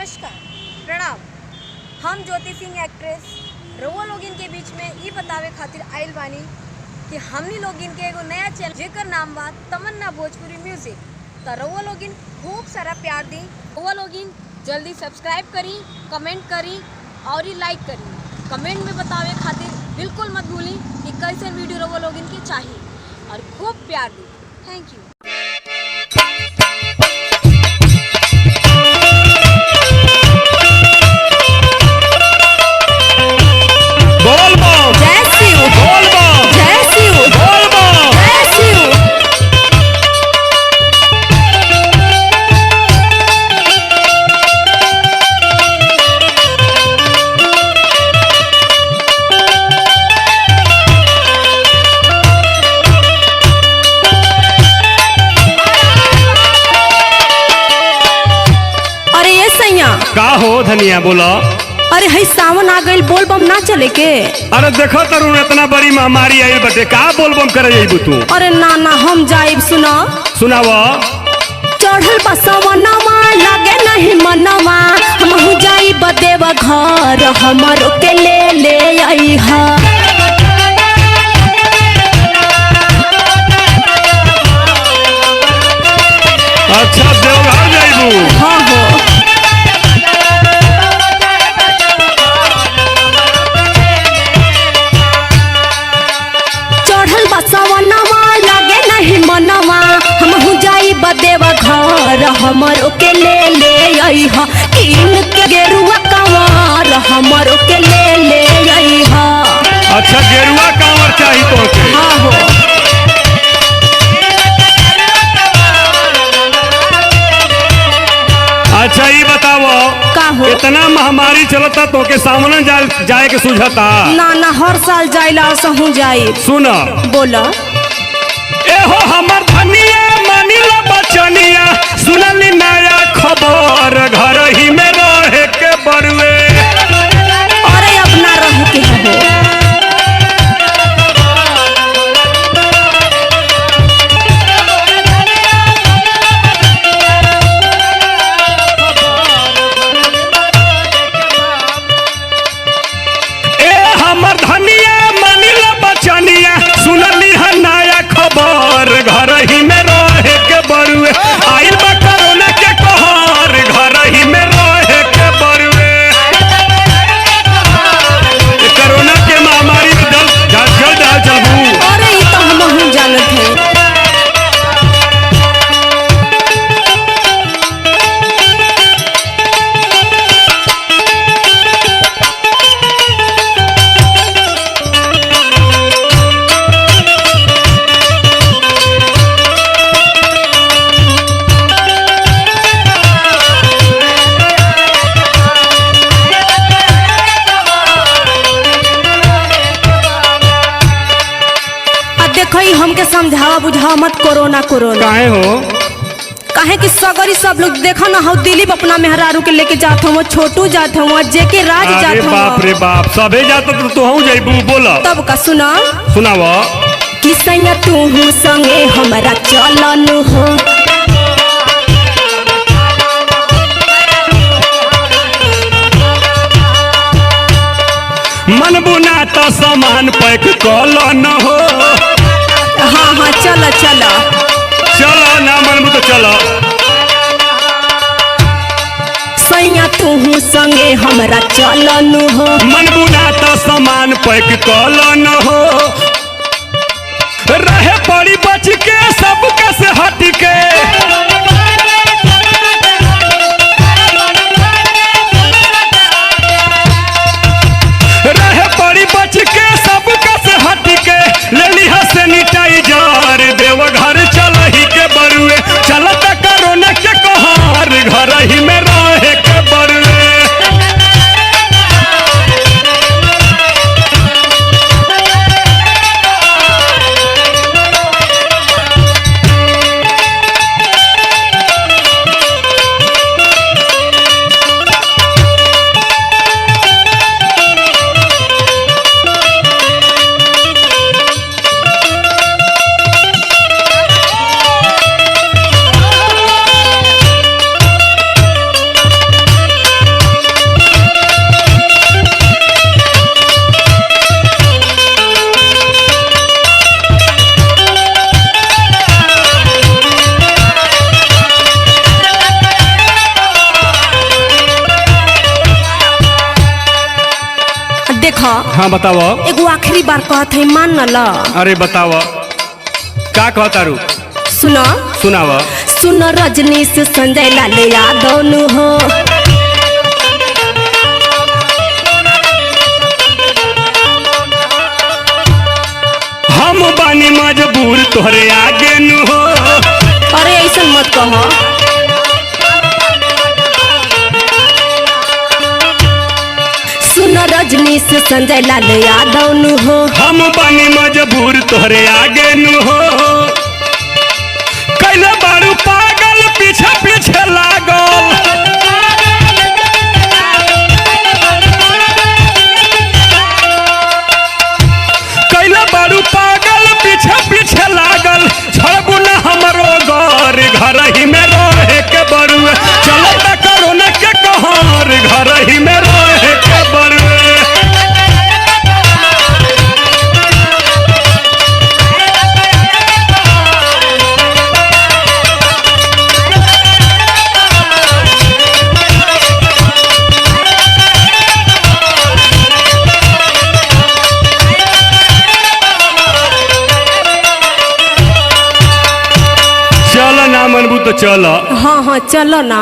नमस्कार, प्रणाम। हम ज्योति सिंह एक्ट्रेस रउआ लोगिन के बीच में ये बतावे खातिर आइल बानी कि हमनी लोगिन के एगो नया चैनल जेकर नाम बा तमन्ना भोजपुरी म्यूजिक। तो रउआ लोगिन खूब सारा प्यार दी। रउआ लोगिन जल्दी सब्सक्राइब करी, कमेंट करी और लाइक करी। कमेंट में बतावे खातिर बिल्कुल मत भूली कि कैसे वीडियो रउआ लोगिन की चाहिए और खूब प्यार दी। Thank you. का हो धनिया बोला। अरे है सावन आ गइल, बोल बम ना चले के? अरे देखो तरुण इतना बड़ी महामारी आई बटे, का बोल बम करे जाइबू तू? अरे ना ना हम जाइब। सुना सुनावा। चढ़ल बसवनवा लगे नहीं मनवा, हम जाइब देव घर हमरो के ले आई हा। अच्छा देवघर जाइबू? हाँ हो। हमरो के ले आई हा, कीन के गेरुआ कांवर हमरो के ले आई हा। अच्छा गेरुआ कांवर चाहिए तो के? हाँ हो। अच्छा ये बताओ का हो? इतना महामारी चलता तो के सामने जाए के सुझता? ना ना हर साल जाइला सहू जाई। सुन बोला। एहो हमर धनिया मानिला बचनिया, सुनली नया खबर घर ही में रहे के बरुए। अरे अपना रह के हो। ए हमर धनिया मानिला बचनिया, सुनली नया खबर घर ही में रहे के बरुए। आइल बा कोरोना के कहर घर ही में रहे के बरुए। कोरोना के महामारी में जल चलबू। अरे ये तो हम जानत है। हमके समझावा बुझावा मत कोरोना कोरोना। काहे हो? काहे कि सगरी सब लोग देखा ना हो, दिलीप अपना मेहरारू के लेके जात हूँ, छोटू जात हूँ, जेके राज जात हूँ। बाप रे बाप, सबे जाता तो तू हूँ जाइबू। बोला तब का सुना। सुनावा। कि सैया तू संगे हमारा चलन हो, मन बुना तो सामान पैक कलन हो। हाँ हाँ चला चला चलो ना मन तो चलो। सैया तू संगे हमारा चलन हो, मन बुना तो सामान पैक कलन हो। रहे पड़ी बच के सबका से हट के, रहे पड़ी बच के सबका से हट के। ले लिहा सैनिटाइजर, देवघर चल ही के बरुए। चलत कोरोना के कहर घर ही में रहे के बरुए। हाँ बताव। एगो आखिरी बार कहत है, मान न ल। अरे बताव का कहतारू। सुनो सुनाव। सुनो रजनीश संजय लाल यादव नु हो। हम बानी मजबूर तोहरे आगे नु हो। अरे ऐसा मत कहो। सुनो रजनीश संजय लाल यादव नु हो। हम बानी मजबूर तोहरे आगे नु हो। कैला बारू पागल पीछे पीछे लागल। कैला बारू पागल पीछे पीछे लागल। छड़बू न हमरो घर घर ही में रहे के बरुए। चलो त कोरोना के कहर घर ही में रहे के बरुए। चल ना मनबू तो चल। हाँ हाँ चलो ना।